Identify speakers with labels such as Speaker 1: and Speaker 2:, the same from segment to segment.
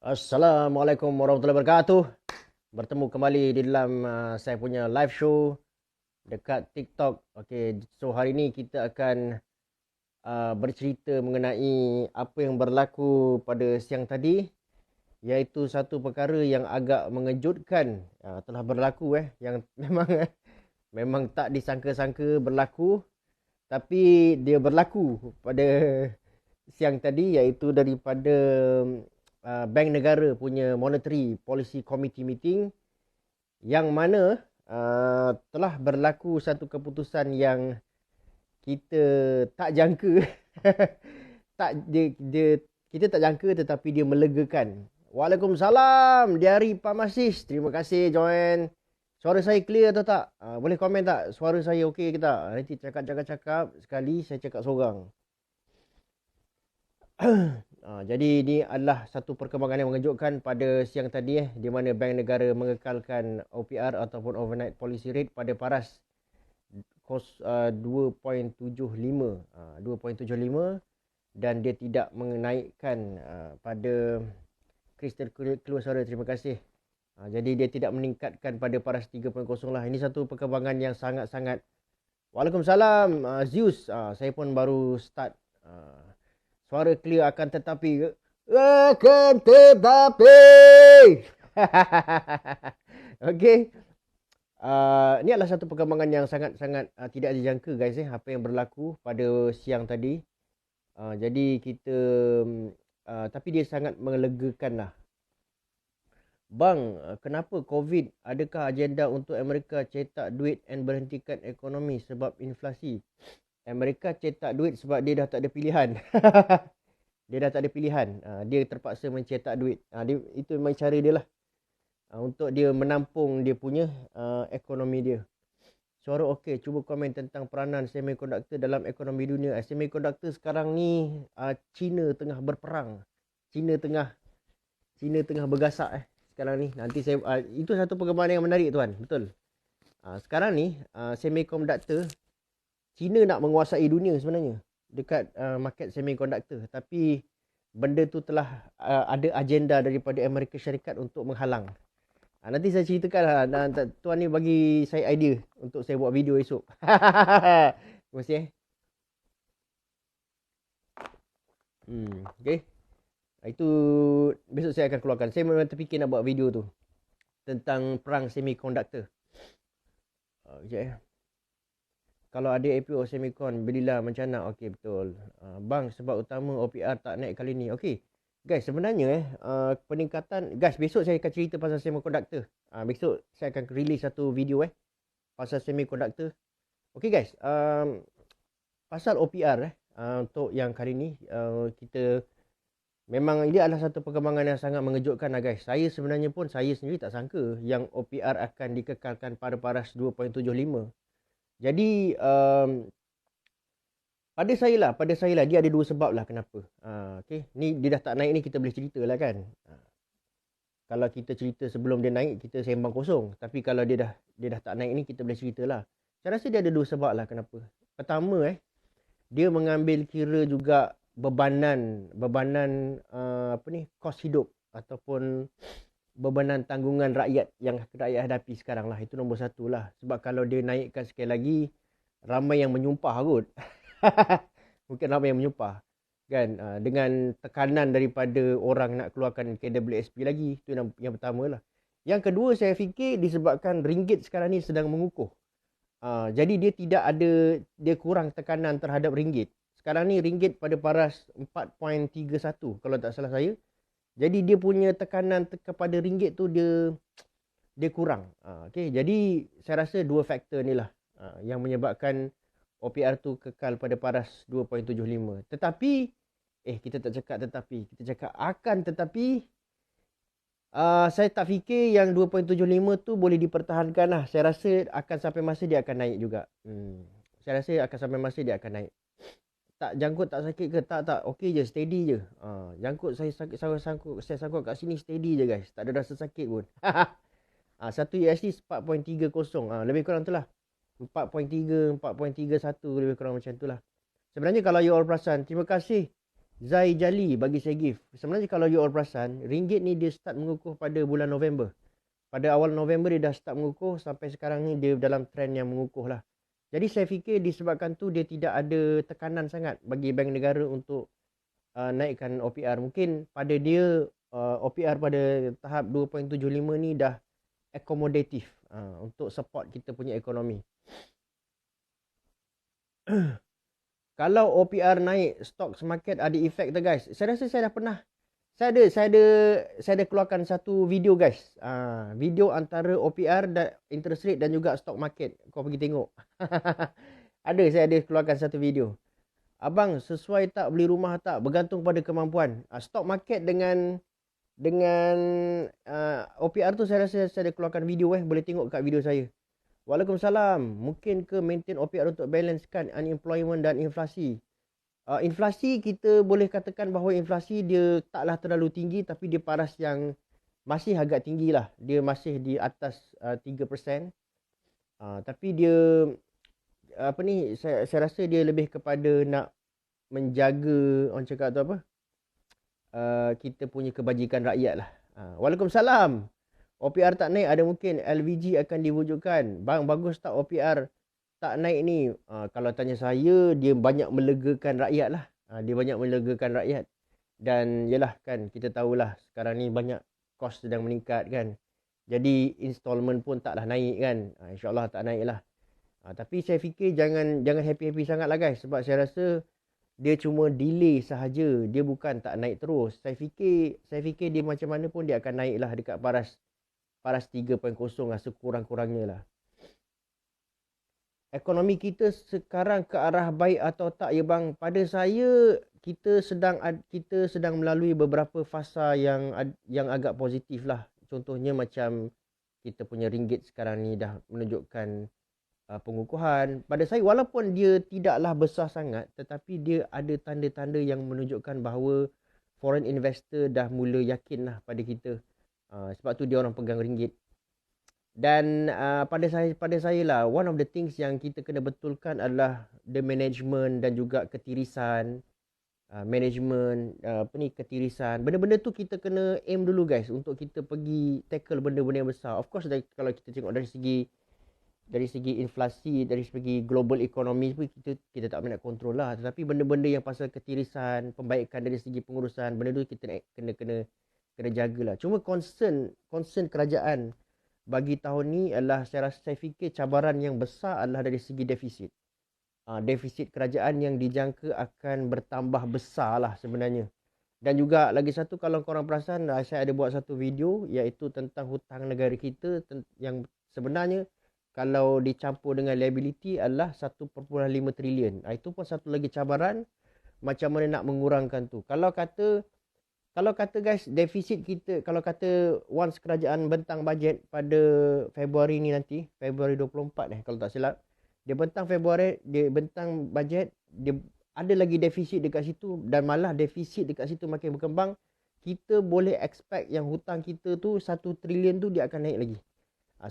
Speaker 1: Assalamualaikum warahmatullahi wabarakatuh. Bertemu kembali di dalam saya punya live show dekat TikTok. Okey, so hari ini kita akan bercerita mengenai apa yang berlaku pada siang tadi, iaitu satu perkara yang agak mengejutkan telah berlaku yang memang memang tak disangka-sangka berlaku, tapi dia berlaku pada siang tadi, iaitu daripada Bank Negara punya Monetary Policy Committee meeting, yang mana telah berlaku satu keputusan yang kita tak jangka. tak dia Kita tak jangka, tetapi dia melegakan. Waalaikumsalam dari Pharmacist. Terima kasih join. Suara saya clear atau tak? Boleh komen tak? Suara saya okey ke tak? Nanti cakap sekali saya cakap seorang. Jadi ini adalah satu perkembangan yang mengejutkan pada siang tadi di mana Bank Negara mengekalkan OPR ataupun Overnight Policy Rate pada paras 2.75 dan dia tidak menaikkan pada kristal keluar suara. Terima kasih. Jadi dia tidak meningkatkan pada paras 3.0 lah. Ini satu perkembangan yang sangat-sangat. Waalaikumsalam Zeus. Saya pun baru start. Suara clear akan tetapi. Okey. Ini adalah satu perkembangan yang sangat-sangat tidak dijangka guys apa yang berlaku pada siang tadi. Jadi kita tapi dia sangat melegakan lah. Bang, kenapa COVID? Adakah agenda untuk Amerika cetak duit and berhentikan ekonomi sebab inflasi? Amerika cetak duit sebab dia dah tak ada pilihan. Dia dah tak ada pilihan. Dia terpaksa mencetak duit. Itu memang cara dia lah. Untuk dia menampung dia punya ekonomi dia. Suara okey. Cuba komen tentang peranan semiconductor dalam ekonomi dunia. Semiconductor sekarang ni China tengah berperang. China tengah bergasak sekarang ni. Nanti saya itu satu perkembangan yang menarik tuan. Betul. Sekarang ni semiconductor China nak menguasai dunia sebenarnya dekat market semiconductor, tapi benda tu telah ada agenda daripada Amerika Syarikat untuk menghalang. Nanti saya ceritakan tuan ni bagi saya idea untuk saya buat video esok. Terima kasih okay. Itu besok saya akan keluarkan. Saya memang terfikir nak buat video tu tentang perang semiconductor. Okay. Kalau ada IPO semicon, belilah macam mana? Okey, betul. Bang, sebab utama OPR tak naik kali ni. Okey. Guys, sebenarnya peningkatan, guys, besok saya akan cerita pasal semiconductor. Besok saya akan release satu video pasal semiconductor. Okey guys, pasal OPR untuk yang kali ni kita memang ini adalah satu perkembangan yang sangat mengejutkan lah guys. Saya sebenarnya pun saya sendiri tak sangka yang OPR akan dikekalkan pada paras 2.75. Jadi pada saya lah dia ada dua sebab lah kenapa. Okay. Ni dia dah tak naik ni kita boleh cerita lah kan. Kalau kita cerita sebelum dia naik kita sembang kosong. Tapi kalau dia dah tak naik ni kita boleh cerita lah. Saya rasa dia ada dua sebab lah kenapa. Pertama dia mengambil kira juga bebanan kos hidup ataupun bebanan tanggungan rakyat yang rakyat hadapi sekarang lah. Itu nombor satu lah. Sebab kalau dia naikkan sekali lagi, ramai yang menyumpah kot. Mungkin ramai yang menyumpah. Kan? Dengan tekanan daripada orang nak keluarkan KWSP lagi. Itu yang pertama lah. Yang kedua saya fikir disebabkan ringgit sekarang ni sedang mengukuh. Jadi dia kurang tekanan terhadap ringgit. Sekarang ni ringgit pada paras 4.31 kalau tak salah saya. Jadi dia punya tekanan kepada ringgit tu dia kurang. Okay. Jadi saya rasa dua faktor ni lah yang menyebabkan OPR tu kekal pada paras 2.75. Tetapi kita tak cakap tetapi, kita cakap akan tetapi saya tak fikir yang 2.75 tu boleh dipertahankan lah. Saya rasa akan sampai masa dia akan naik juga. Saya rasa akan sampai masa dia akan naik. Tak jangkut tak sakit ke tak okey je, steady je. Jangkut saya sakit, saya sangkut kat sini steady je guys, tak ada rasa sakit pun. Satu USD 4.30 lebih kurang tu lah. 4.3 4.31 lebih kurang macam tu lah. Sebenarnya kalau you all perasan, terima kasih Zai Jali bagi saya gift. Sebenarnya kalau you all perasan, ringgit ni dia start mengukuh pada bulan November. Pada awal November dia dah start mengukuh, sampai sekarang ni dia dalam trend yang mengukuh lah. Jadi saya fikir disebabkan tu dia tidak ada tekanan sangat bagi bank negara untuk naikkan OPR. Mungkin pada dia OPR pada tahap 2.75 ni dah accommodative untuk support kita punya ekonomi. Kalau OPR naik, stock market ada efek tu guys. Saya rasa saya dah pernah. Saya ada keluarkan satu video guys. Video antara OPR dan interest rate dan juga stock market. Kau pergi tengok. Saya ada keluarkan satu video. Abang, sesuai tak beli rumah tak? Bergantung pada kemampuan. Stock market dengan OPR tu saya rasa saya ada keluarkan video boleh tengok kat video saya. Waalaikumsalam. Mungkin ke maintain OPR untuk balancekan unemployment dan inflasi? Inflasi kita boleh katakan bahawa inflasi dia taklah terlalu tinggi, tapi dia paras yang masih agak tinggi lah. Dia masih di atas 3%. Tapi dia saya rasa dia lebih kepada nak menjaga, orang cakap tu apa, kita punya kebajikan rakyat lah. Waalaikumsalam. OPR tak naik, ada mungkin LVG akan diwujudkan. Bang, bagus tak OPR tak naik ni? Kalau tanya saya, dia banyak melegakan rakyat lah. Dia banyak melegakan rakyat. Dan yelah kan, kita tahulah sekarang ni banyak kos sedang meningkat kan. Jadi installment pun taklah naik kan. InsyaAllah tak naik lah. Tapi saya fikir jangan happy-happy sangat lah guys. Sebab saya rasa dia cuma delay sahaja. Dia bukan tak naik terus. Saya fikir dia macam mana pun dia akan naik lah dekat paras 3.0 lah sekurang-kurangnya lah. Ekonomi kita sekarang ke arah baik atau tak ya bang? Pada saya kita sedang melalui beberapa fasa yang agak positif lah. Contohnya macam kita punya ringgit sekarang ni dah menunjukkan pengukuhan. Pada saya walaupun dia tidaklah besar sangat, tetapi dia ada tanda-tanda yang menunjukkan bahawa foreign investor dah mula yakin lah pada kita. Sebab tu dia orang pegang ringgit. Dan pada saya lah, one of the things yang kita kena betulkan adalah the management dan juga ketirisan. Ketirisan. Benda-benda tu kita kena aim dulu guys untuk kita pergi tackle benda-benda yang besar. Of course kalau kita tengok dari segi inflasi, dari segi global economy pun kita tak nak kontrol lah. Tetapi benda-benda yang pasal ketirisan, pembaikan dari segi pengurusan, benda tu kita kena jagalah. Cuma concern kerajaan bagi tahun ni adalah saya fikir cabaran yang besar adalah dari segi defisit. Defisit kerajaan yang dijangka akan bertambah besar lah sebenarnya. Dan juga lagi satu, kalau korang perasan, saya ada buat satu video iaitu tentang hutang negara kita yang sebenarnya kalau dicampur dengan liability adalah 1.5 triliun. Itu pun satu lagi cabaran macam mana nak mengurangkan tu. Kalau kata guys, defisit kita, kalau kata once kerajaan bentang bajet pada Februari ni nanti, Februari 24 kalau tak silap, dia bentang bajet, dia ada lagi defisit dekat situ dan malah defisit dekat situ makin berkembang, kita boleh expect yang hutang kita tu 1 triliun tu dia akan naik lagi.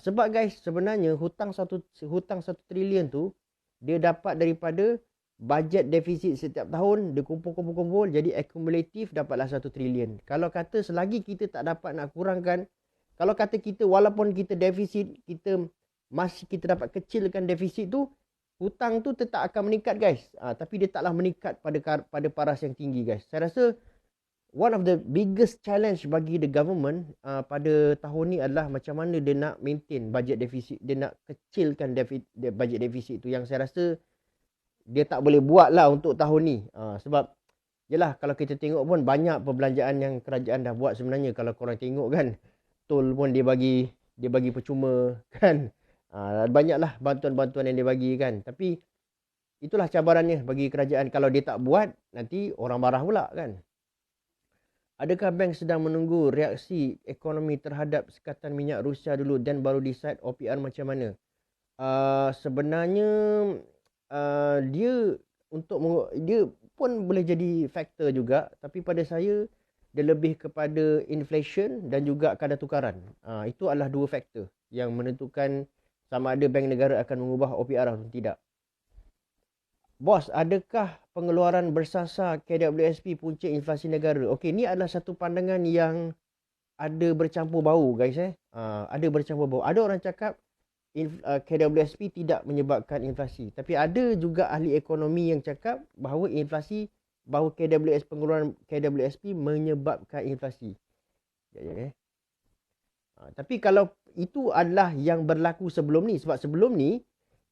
Speaker 1: Sebab guys, sebenarnya hutang 1 triliun tu dia dapat daripada bajet defisit setiap tahun, dia kumpul jadi akumulatif dapatlah 1 triliun. Kalau kata selagi kita tak dapat nak kurangkan, kalau kata kita walaupun kita defisit, kita dapat kecilkan defisit tu, hutang tu tetap akan meningkat guys. Tapi dia taklah meningkat pada paras yang tinggi guys. Saya rasa one of the biggest challenge bagi the government pada tahun ni adalah macam mana dia nak maintain bajet defisit, dia nak kecilkan bajet defisit tu, yang saya rasa dia tak boleh buat lah untuk tahun ni. Sebab yelah, kalau kita tengok pun banyak perbelanjaan yang kerajaan dah buat sebenarnya. Kalau korang tengok kan, tol pun dia bagi percuma kan. Banyaklah bantuan-bantuan yang dia bagi kan. Tapi itulah cabarannya bagi kerajaan. Kalau dia tak buat, nanti orang marah pula kan. Adakah bank sedang menunggu reaksi ekonomi terhadap sekatan minyak Rusia dulu dan baru decide OPR macam mana? Sebenarnya dia pun boleh jadi faktor juga, tapi pada saya dia lebih kepada inflation dan juga kadar tukaran. Itu adalah dua faktor yang menentukan sama ada bank negara akan mengubah OPR atau tidak. Bos, adakah pengeluaran bersasar KWSP punca inflasi negara. Okey, ni adalah satu pandangan yang ada bercampur bau guys ada bercampur bau. Ada orang cakap KWSP tidak menyebabkan inflasi. Tapi ada juga ahli ekonomi yang cakap bahawa pengeluaran KWSP menyebabkan inflasi. Tapi kalau itu adalah yang berlaku sebelum ni. Sebab sebelum ni,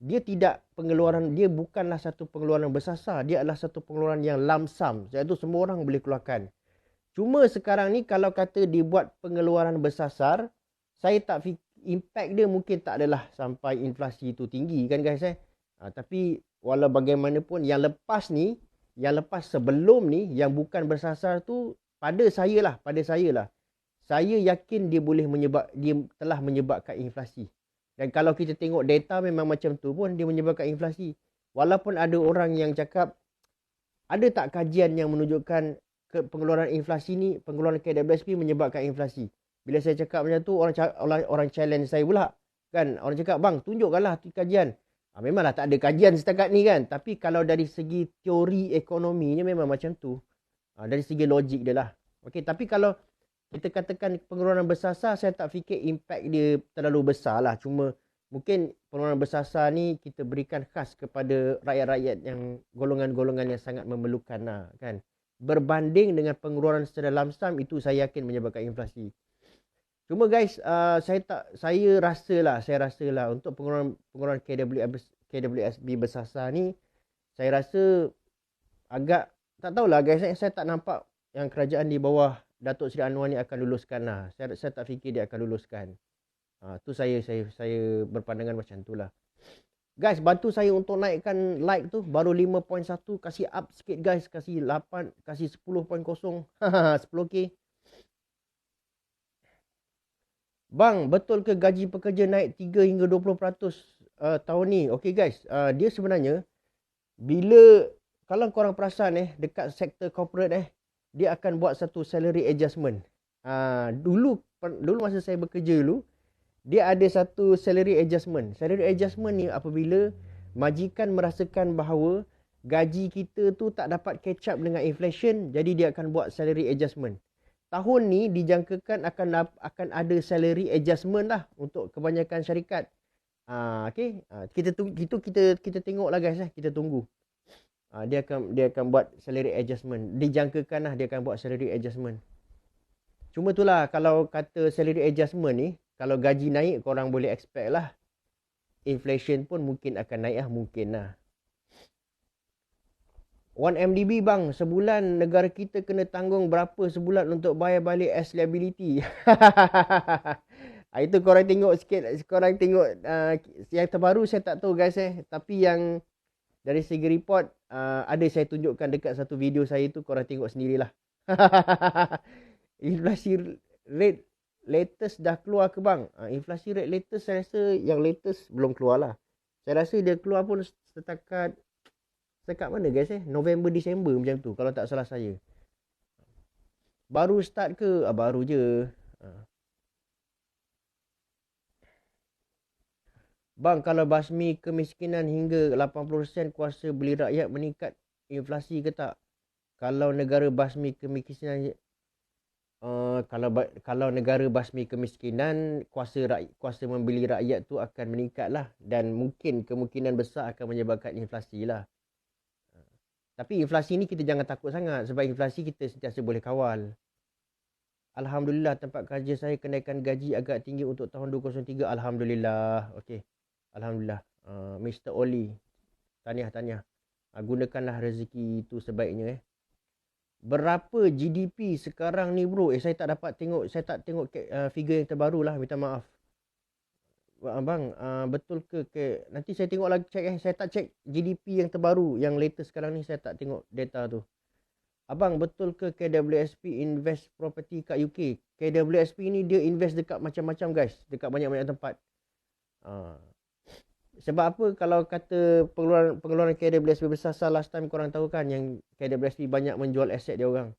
Speaker 1: dia bukanlah satu pengeluaran bersasar. Dia adalah satu pengeluaran yang lump sum. Iaitu semua orang boleh keluarkan. Cuma sekarang ni kalau kata dibuat pengeluaran bersasar, saya tak fikir impact dia mungkin tak adalah sampai inflasi itu tinggi kan guys tapi walau bagaimanapun yang lepas sebelum ni yang bukan bersasar tu pada saya lah. Saya yakin dia telah menyebabkan inflasi. Dan kalau kita tengok data memang macam tu pun dia menyebabkan inflasi. Walaupun ada orang yang cakap ada tak kajian yang menunjukkan pengeluaran inflasi ni, pengeluaran KWSP menyebabkan inflasi. Bila saya cakap macam tu, orang challenge saya pula. Kan? Orang cakap, bang, tunjukkanlah kajian. Memanglah tak ada kajian setakat ni kan. Tapi kalau dari segi teori ekonominya memang macam tu. Dari segi logik dia lah. Okay, tapi kalau kita katakan pengeluaran bersasar, saya tak fikir impact dia terlalu besar lah. Cuma mungkin pengeluaran bersasar ni kita berikan khas kepada rakyat-rakyat yang golongan-golongan yang sangat memerlukan lah kan. Berbanding dengan pengeluaran secara lump sum, itu saya yakin menyebabkan inflasi. Cuma guys, saya rasa lah untuk pengeluaran KWSP bersasar ni, saya rasa agak, tak tahulah guys, saya tak nampak yang kerajaan di bawah Datuk Seri Anwar ni akan luluskan lah. Saya tak fikir dia akan luluskan. Tu saya berpandangan macam tu lah. Guys, bantu saya untuk naikkan like tu. Baru 5.1. Kasih up sikit guys. Kasih 8. Kasih 10.0. 10k. Bang, betul ke gaji pekerja naik 3 hingga 20% tahun ni? Okay guys, dia sebenarnya kalau korang perasan dekat sektor corporate dia akan buat satu salary adjustment. Dulu masa saya bekerja dulu, dia ada satu salary adjustment. Salary adjustment ni apabila majikan merasakan bahawa gaji kita tu tak dapat catch up dengan inflation, jadi dia akan buat salary adjustment. Tahun ni dijangkakan akan ada salary adjustment lah untuk kebanyakan syarikat. Okay. Kita tengoklah guys kita tunggu. Dia akan buat salary adjustment. Dijangkakan lah dia akan buat salary adjustment. Cuma itulah kalau kata salary adjustment ni, kalau gaji naik korang boleh expect lah. Inflation pun mungkin akan naik lah, mungkin lah. 1MDB bang, sebulan negara kita kena tanggung berapa sebulan untuk bayar balik as liability? Itu korang tengok sikit. Korang tengok yang terbaru saya tak tahu guys tapi yang dari segi report ada saya tunjukkan dekat satu video saya tu, korang tengok sendirilah. Inflasi rate latest dah keluar ke bang? Inflasi rate latest saya rasa yang latest belum keluar lah. Saya rasa dia keluar pun setakat mana guys November, Disember macam tu kalau tak salah saya. Baru start ke? Baru je. Bang, kalau basmi kemiskinan hingga 80% kuasa beli rakyat meningkat, inflasi ke tak? Kalau negara basmi kemiskinan kalau negara basmi kemiskinan, kuasa membeli rakyat tu akan meningkat lah, dan mungkin kemungkinan besar akan menyebabkan inflasi lah. Tapi inflasi ni kita jangan takut sangat, sebab inflasi kita sentiasa boleh kawal. Alhamdulillah, tempat kerja saya kenaikan gaji agak tinggi untuk tahun 2023. Alhamdulillah. Okey. Alhamdulillah. Mr. Oli. Tahniah. Gunakanlah rezeki itu sebaiknya Berapa GDP sekarang ni bro? Saya tak tengok figure yang terbaru lah, minta maaf. Abang, betul ke nanti saya tengok lagi check saya tak check GDP yang terbaru, yang latest sekarang ni saya tak tengok data tu. Abang, betul ke KWSP invest property kat UK? KWSP ni dia invest dekat macam-macam guys, dekat banyak-banyak tempat. Sebab apa kalau kata pengeluaran KWSP besar last time korang tahu kan, yang KWSP banyak menjual aset dia orang.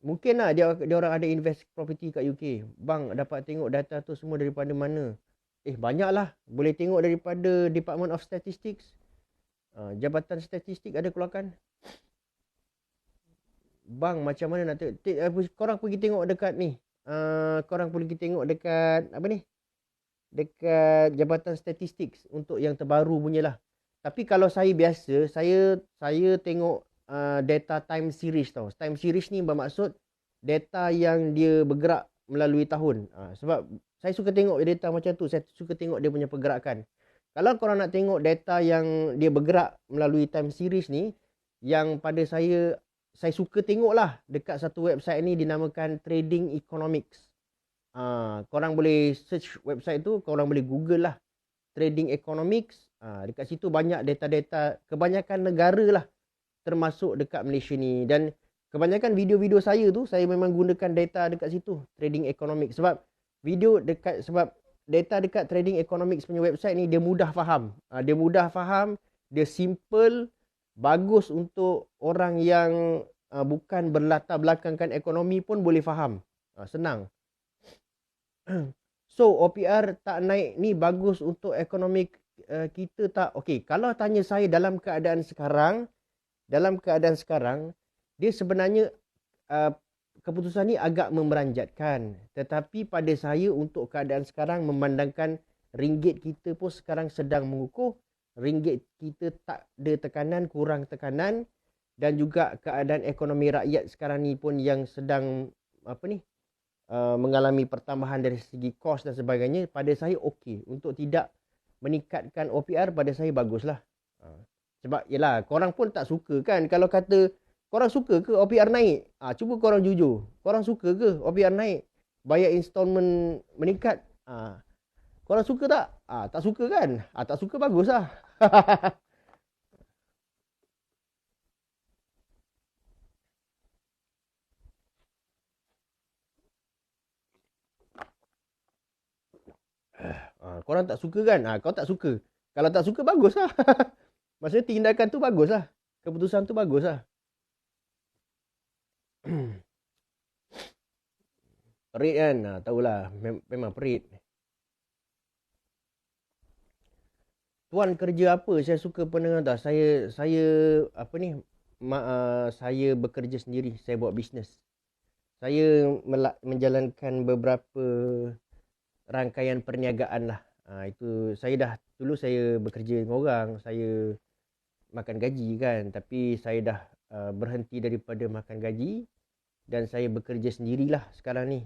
Speaker 1: Mungkin lah dia orang ada invest property kat UK. Bang, dapat tengok data tu semua daripada mana? Banyak lah. Boleh tengok daripada Department of Statistics. Jabatan Statistik ada keluarkan. Bang, macam mana nak tengok? Korang pergi tengok dekat ni. Korang pergi tengok dekat apa ni? Dekat Jabatan Statistik untuk yang terbaru punya lah. Tapi kalau saya biasa, saya tengok data time series tau. Time series ni bermaksud data yang dia bergerak melalui tahun. Sebab saya suka tengok data macam tu. Saya suka tengok dia punya pergerakan. Kalau korang nak tengok data yang dia bergerak melalui time series ni, yang pada saya suka tengok lah dekat satu website ni dinamakan Trading Economics. Korang boleh search website tu, korang boleh google lah Trading Economics. Dekat situ banyak data-data kebanyakan negara lah, termasuk dekat Malaysia ni. Dan kebanyakan video-video saya tu, saya memang gunakan data dekat situ, Trading Economics. Sebab data dekat Trading Economics punya website ni, dia mudah faham. Dia simple, bagus untuk orang yang bukan berlatar belakangkan ekonomi pun boleh faham. Senang. So, OPR tak naik ni bagus untuk ekonomi kita tak? Okey, kalau tanya saya dalam keadaan sekarang, dia sebenarnya keputusan ni agak memeranjatkan. Tetapi pada saya untuk keadaan sekarang, memandangkan ringgit kita pun sekarang sedang mengukuh, ringgit kita tak ada tekanan, kurang tekanan, dan juga keadaan ekonomi rakyat sekarang ni pun yang sedang mengalami pertambahan dari segi kos dan sebagainya, pada saya okey. Untuk tidak meningkatkan OPR, pada saya baguslah. Sebab yelah, korang pun tak suka kan kalau kata korang suka ke OPR naik? Cuba korang jujur. Korang suka ke OPR naik? Bayar installment meningkat? Korang suka tak? Tak suka kan? Tak suka baguslah. Korang tak suka kan? Kau tak suka. Kalau tak suka, baguslah. Maksudnya tindakan tu baguslah. Keputusan tu baguslah. Perit kan? Tahulah. Memang perit. Tuan kerja apa? Saya suka pendengar tak? Saya saya bekerja sendiri. Saya buat bisnes. Saya menjalankan beberapa rangkaian perniagaan lah. Itu dulu saya bekerja dengan orang, saya makan gaji kan, tapi saya dah berhenti daripada makan gaji dan saya bekerja sendirilah sekarang ni.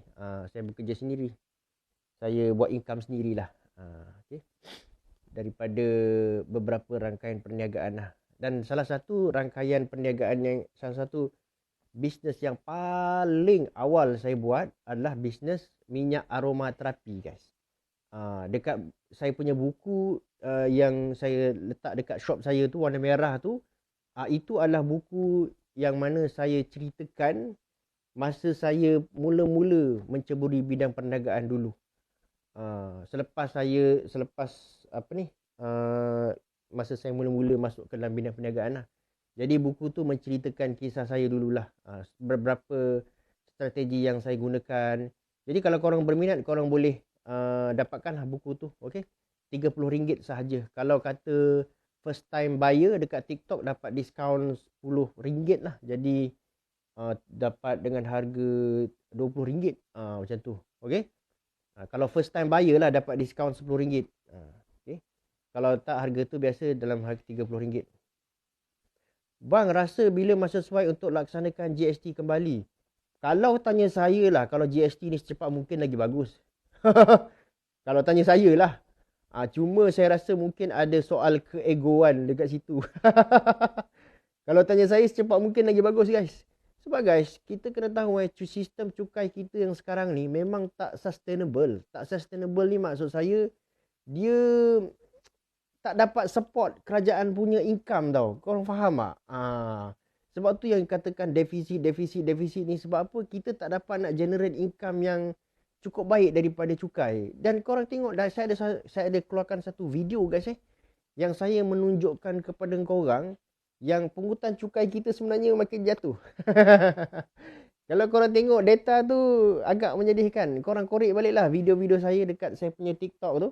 Speaker 1: Saya bekerja sendiri. Saya buat income sendirilah. Okay. Daripada beberapa rangkaian perniagaan lah. Dan salah satu rangkaian perniagaan salah satu bisnes yang paling awal saya buat adalah bisnes minyak aromaterapi, guys. Dekat saya punya buku yang saya letak dekat shop saya tu, warna merah tu, itu adalah buku yang mana saya ceritakan masa saya mula-mula menceburi bidang perniagaan dulu. Masa saya mula-mula masuk ke dalam bidang perniagaan lah. Jadi buku tu menceritakan kisah saya dululah, beberapa strategi yang saya gunakan. Jadi kalau korang berminat, korang boleh dapatkanlah buku tu. Okay, RM30 sahaja. Kalau kata first time buyer dekat TikTok, dapat diskaun RM10 lah. Jadi dapat dengan harga RM20, macam tu. Okay, kalau first time buyer lah dapat diskaun RM10. Okay, kalau tak, harga tu biasa dalam harga RM30. Bang, rasa bila masa sesuai untuk laksanakan GST kembali? Kalau tanya saya lah, kalau GST ni secepat mungkin lagi bagus. Kalau tanya saya lah. Cuma saya rasa mungkin ada soal keegoan dekat situ. Kalau tanya saya, secepat mungkin lagi bagus, guys. Sebab guys, kita kena tahu sistem cukai kita yang sekarang ni memang tak sustainable. Tak sustainable ni maksud saya, dia tak dapat support kerajaan punya income tau. Korang faham tak? Sebab tu yang katakan defisit ni. Sebab apa? Kita tak dapat nak generate income yang cukup baik daripada cukai. Dan korang tengok, saya ada keluarkan satu video, guys, yang saya menunjukkan kepada korang yang pungutan cukai kita sebenarnya makin jatuh. Kalau korang tengok data tu agak menyedihkan. Korang korek baliklah video-video saya dekat saya punya TikTok tu.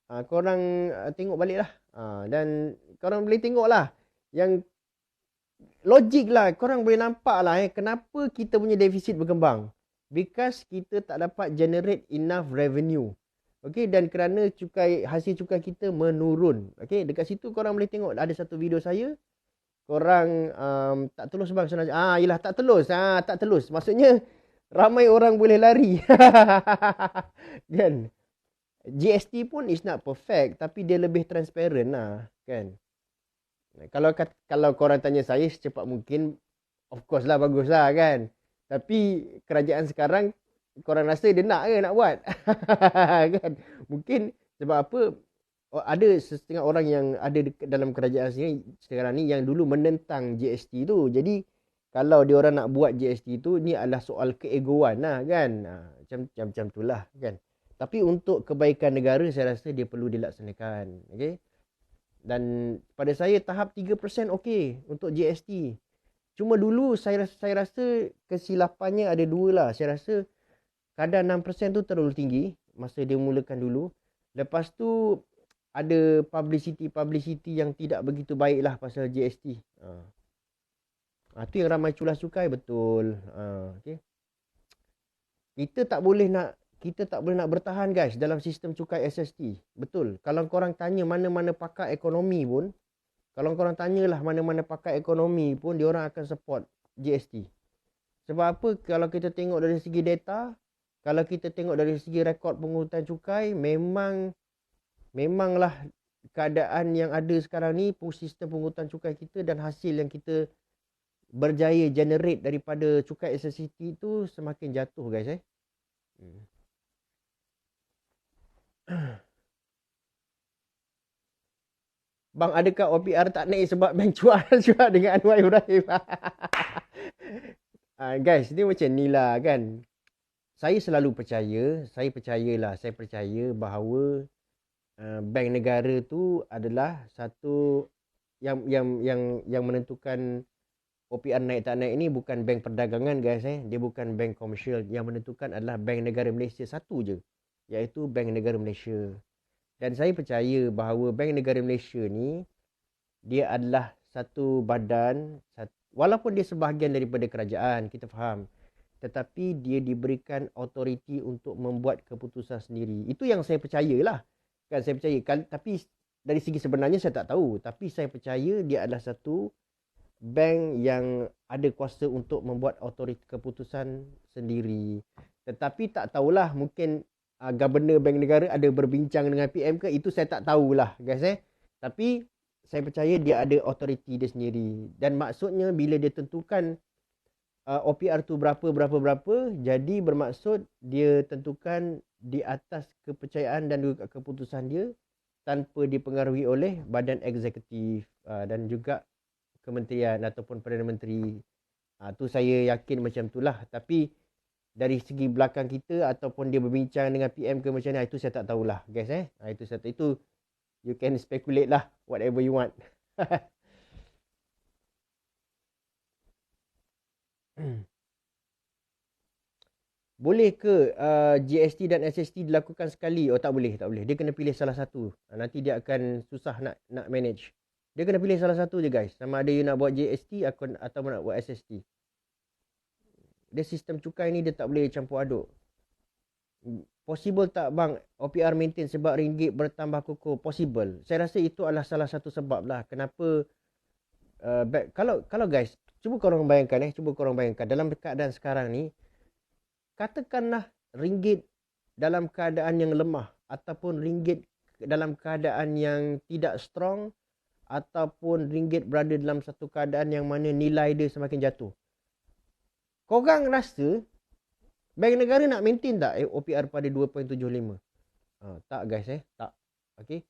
Speaker 1: Korang tengok balik lah. Dan korang boleh tengok lah. Yang logik lah. Korang boleh nampak lah kenapa kita punya defisit berkembang. Because kita tak dapat generate enough revenue. Okay, dan kerana hasil cukai kita menurun. Okay, dekat situ korang boleh tengok ada satu video saya. Korang tak telus bang senang. Yelah tak telus. Tak telus. Maksudnya ramai orang boleh lari. Kan? GST pun is not perfect. Tapi dia lebih transparent lah. Kan? Kalau korang tanya saya secepat mungkin, of course lah bagus lah kan. Tapi kerajaan sekarang korang rasa dia nak ke nak buat? Kan? Mungkin sebab apa, ada setengah orang yang ada dalam kerajaan sekarang ni yang dulu menentang GST tu. Jadi kalau dia orang nak buat GST tu, ni adalah soal keegoan lah kan. Macam tu lah kan. Tapi untuk kebaikan negara saya rasa dia perlu dilaksanakan. Okay? Dan pada saya tahap 3% okey untuk GST. Cuma dulu saya rasa kesilapannya ada dua lah. Saya rasa kadar 6% tu terlalu tinggi masa dia mulakan dulu. Lepas tu ada publicity yang tidak begitu baik lah pasal GST. Tu yang ramai culas cukai betul. Okay. Kita tak boleh nak bertahan guys dalam sistem cukai SST. Betul. Kalau korang tanya mana-mana pakar ekonomi pun, kalau korang tanyalah mana-mana pakar ekonomi pun, diorang akan support GST. Sebab apa? Kalau kita tengok dari segi data, kalau kita tengok dari segi rekod pungutan cukai, memanglah keadaan yang ada sekarang ni, sistem pungutan cukai kita dan hasil yang kita berjaya generate daripada cukai SST tu semakin jatuh guys. Bang, adakah OPR tak naik sebab bank cual juga dengan Anwar Ibrahim? Guys, dia macam ni lah kan. Saya selalu percaya bahawa bank negara tu adalah satu yang menentukan OPR naik tak naik ni bukan bank perdagangan guys. Dia bukan bank komersial. Yang menentukan adalah bank negara Malaysia satu je, iaitu Bank Negara Malaysia. Dan saya percaya bahawa Bank Negara Malaysia ni dia adalah satu badan, walaupun dia sebahagian daripada kerajaan, kita faham, tetapi dia diberikan autoriti untuk membuat keputusan sendiri. Itu yang saya percayalah. Kan saya percaya. Tapi dari segi sebenarnya saya tak tahu, tapi saya percaya dia adalah satu bank yang ada kuasa untuk membuat autoriti keputusan sendiri. Tetapi tak tahulah, mungkin Governor Bank Negara ada berbincang dengan PM ke, itu saya tak tahulah guys. Tapi saya percaya dia ada autoriti dia sendiri. Dan maksudnya bila dia tentukan OPR tu berapa, jadi bermaksud dia tentukan di atas kepercayaan dan juga keputusan dia tanpa dipengaruhi oleh badan eksekutif dan juga kementerian ataupun Perdana Menteri. Tu saya yakin macam itulah. Tapi dari segi belakang kita ataupun dia berbincang dengan PM ke macam ni, itu saya tak tahulah guys. Itu you can speculate lah whatever you want. Boleh ke GST dan SST dilakukan sekali? Tak boleh. Dia kena pilih salah satu. Nanti dia akan susah nak manage. Dia kena pilih salah satu je guys. Sama ada you nak buat GST atau nak buat SST. Dia sistem cukai ni dia tak boleh campur aduk. Possible tak bang OPR maintain sebab ringgit bertambah kukuh? Possible. Saya rasa itu adalah salah satu sebab lah. Kenapa kalau guys, cuba korang bayangkan dalam keadaan sekarang ni, katakanlah ringgit dalam keadaan yang lemah ataupun ringgit dalam keadaan yang tidak strong ataupun ringgit berada dalam satu keadaan yang mana nilai dia semakin jatuh. Korang rasa Bank Negara nak maintain tak OPR pada 2.75? Tak guys tak. Okey.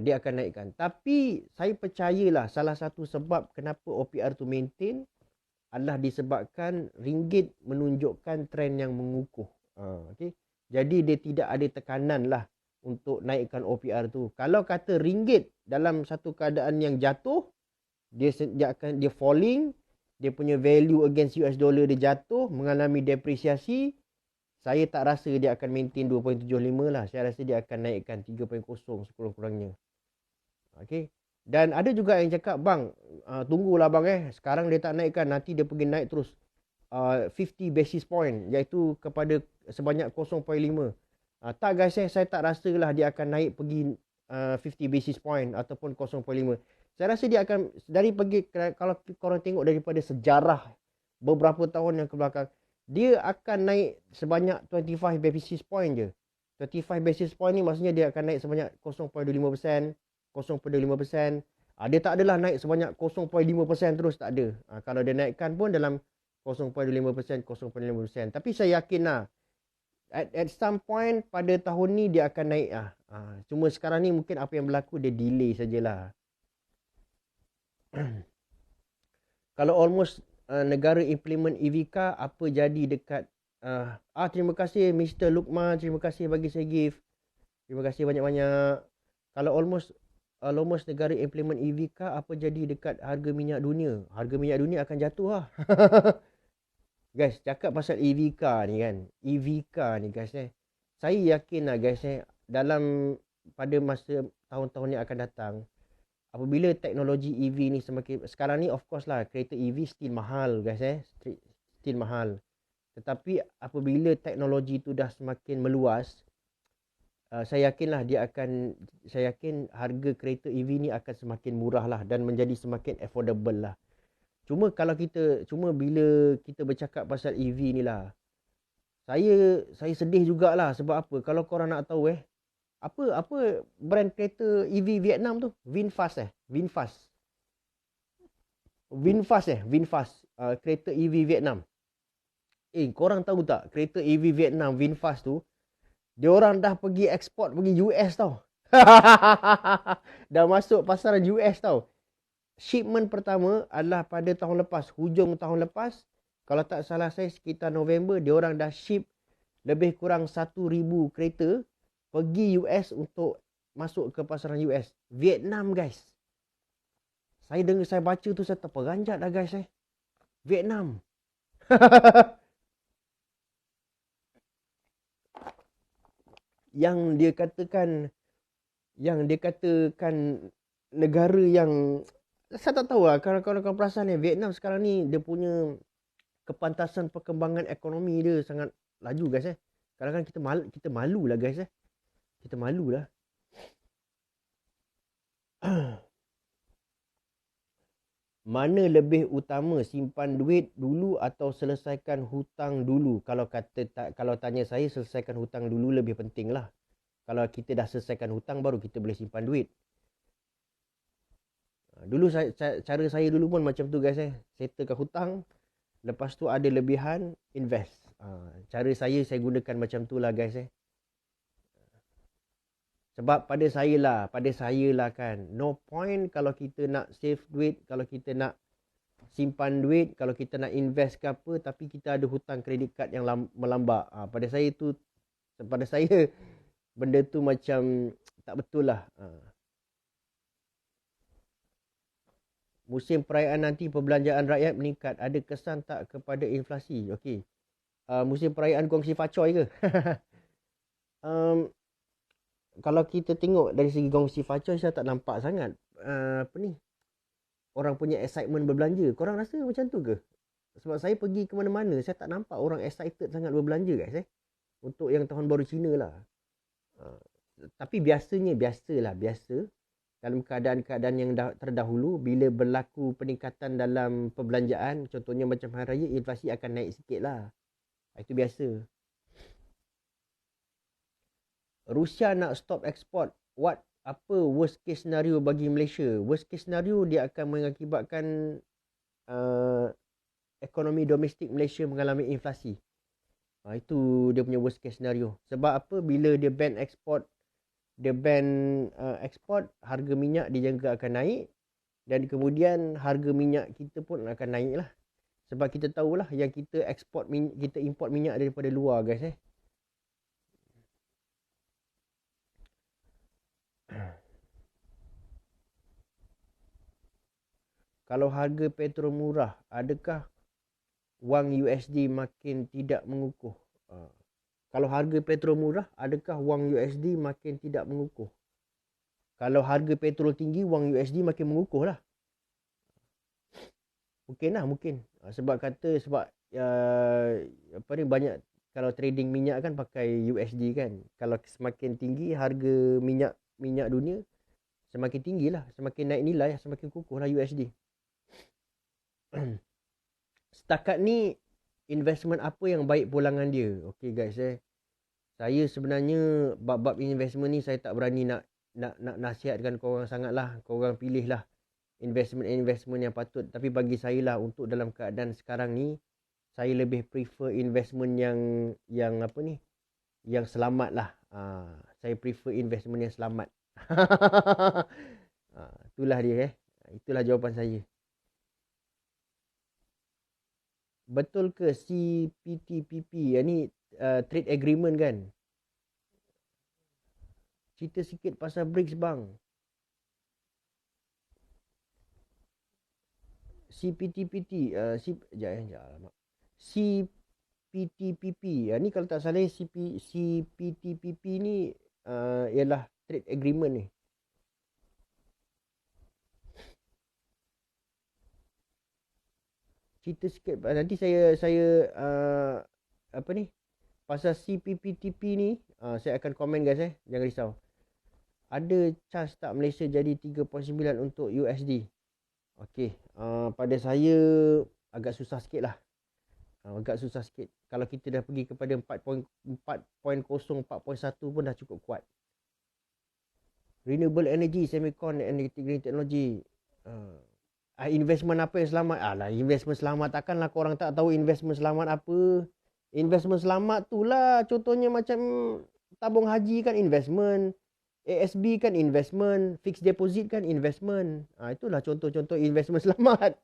Speaker 1: Dia akan naikkan. Tapi saya percayalah salah satu sebab kenapa OPR tu maintain adalah disebabkan ringgit menunjukkan trend yang mengukuh. Okey. Jadi dia tidak ada tekanan lah untuk naikkan OPR tu. Kalau kata ringgit dalam satu keadaan yang jatuh, dia falling, dia punya value against US dollar dia jatuh, mengalami depresiasi, saya tak rasa dia akan maintain 2.75 lah. Saya rasa dia akan naikkan 3.0 sekurang-kurangnya. Okey. Dan ada juga yang cakap, bang, tunggulah bang sekarang dia tak naikkan, nanti dia pergi naik terus 50 basis point, iaitu kepada sebanyak 0.5. Tak guys saya tak rasalah dia akan naik pergi 50 basis point ataupun 0.5. Saya rasa dia akan kalau korang tengok daripada sejarah beberapa tahun yang ke belakang, dia akan naik sebanyak 25 basis point je. 25 basis point ni maksudnya dia akan naik sebanyak 0.25%, 0.5%. Dia tak adalah naik sebanyak 0.5% terus, tak ada. Kalau dia naikkan pun dalam 0.5%, 0.5%. Tapi saya yakin lah, at some point pada tahun ni dia akan naik lah. Cuma sekarang ni mungkin apa yang berlaku, dia delay sajalah. Kalau almost negara implement EV car, apa jadi dekat terima kasih Mr. Lukman, terima kasih bagi saya gift. Terima kasih banyak-banyak. Kalau almost negara implement EV car, apa jadi dekat harga minyak dunia? Harga minyak dunia akan jatuh lah. Guys, cakap pasal EV car ni kan. EV car ni guys saya yakin lah guys dalam pada masa tahun-tahun yang akan datang, apabila teknologi EV ni semakin, sekarang ni of course lah kereta EV still mahal guys still mahal. Tetapi apabila teknologi tu dah semakin meluas, saya yakin harga kereta EV ni akan semakin murah lah dan menjadi semakin affordable lah. Cuma bila kita bercakap pasal EV ni lah, saya sedih jugalah. Sebab apa? Kalau korang nak tahu apa brand kereta EV Vietnam tu? VinFast VinFast kereta EV Vietnam. Korang tahu tak kereta EV Vietnam VinFast tu, dia orang dah pergi ekspor pergi US tau. Dah masuk pasaran US tau. Shipment pertama adalah pada tahun lepas, hujung tahun lepas. Kalau tak salah saya sekitar November, dia orang dah ship lebih kurang 1,000 kereta pergi US untuk masuk ke pasaran US. Vietnam guys. Saya baca tu saya terperanjat dah guys Vietnam. yang dia katakan negara yang saya tak tahu lah. Kalau kau perasan Vietnam sekarang ni dia punya kepantasan perkembangan ekonomi dia sangat laju guys Kadang-kadang kita malu lah guys Kita malu lah. Mana lebih utama, simpan duit dulu atau selesaikan hutang dulu? Kalau tanya saya, selesaikan hutang dulu lebih penting lah. Kalau kita dah selesaikan hutang, baru kita boleh simpan duit. Dulu cara saya dulu pun macam tu guys settlekan hutang, lepas tu ada lebihan, invest. Cara saya gunakan macam tu lah guys Sebab pada saya lah kan, no point kalau kita nak save duit, kalau kita nak simpan duit, kalau kita nak invest ke apa, tapi kita ada hutang kredit kad yang melambak. Pada saya benda tu macam tak betul lah. Musim perayaan nanti perbelanjaan rakyat meningkat, ada kesan tak kepada inflasi? Okey. Musim perayaan kongsi facoy ke? Kalau kita tengok dari segi kongsi facoy, saya tak nampak sangat orang punya excitement berbelanja. Korang rasa macam tu ke? Sebab saya pergi ke mana-mana, saya tak nampak orang excited sangat berbelanja guys untuk yang tahun baru Cina lah. Tapi biasa dalam keadaan-keadaan yang terdahulu, bila berlaku peningkatan dalam perbelanjaan, contohnya macam hari raya, inflasi akan naik sikit lah. Itu biasa. Rusia nak stop ekspor. Apa worst case scenario bagi Malaysia? Worst case scenario, dia akan mengakibatkan ekonomi domestik Malaysia mengalami inflasi. Itu dia punya worst case scenario. Sebab apa? Bila dia ban ekspor, harga minyak dia juga akan naik, dan kemudian harga minyak kita pun akan naik lah. Sebab kita tahulah yang kita import minyak daripada luar guys Kalau harga petrol murah, adakah wang USD makin tidak mengukuh? Kalau harga petrol murah, adakah wang USD makin tidak mengukuh? Kalau harga petrol tinggi, wang USD makin mengukuh lah. Mungkin lah, mungkin. Sebab apa ni, banyak kalau trading minyak kan pakai USD kan. Kalau semakin tinggi harga minyak dunia, semakin tinggi lah, semakin naik nilai, semakin kukuh lah USD. Setakat ni investment apa yang baik pulangan dia? Okay guys, saya sebenarnya bab-bab investment ni saya tak berani nak nasihatkan korang sangat lah. Korang pilih lah investment yang patut. Tapi bagi saya lah, untuk dalam keadaan sekarang ni, saya lebih prefer investment yang apa ni, yang selamat lah. Saya prefer investment yang selamat. Itulah dia. Itulah jawapan saya. Betul ke CPTPP? Ni trade agreement kan? Cerita sikit pasal BRICS bang. CPTPP, CPTPP. Ni kalau tak salah CPTPP ni ialah trade agreement ni. Cerita sikit nanti saya apa ni, pasal CPTPP ni saya akan komen guys, jangan risau. Ada chance tak Malaysia jadi 3.9 untuk USD? Okey, pada saya agak susah sikit lah. Agak susah sikit. Kalau kita dah pergi kepada 4.0, 4.1 pun dah cukup kuat. Renewable energy, semicon and integrated technology. Investment apa yang selamat? Investment selamat, takkanlah korang tak tahu investment selamat apa. Investment selamat tu lah, contohnya macam tabung haji kan investment, ASB kan investment, fixed deposit kan investment. Itulah contoh-contoh investment selamat.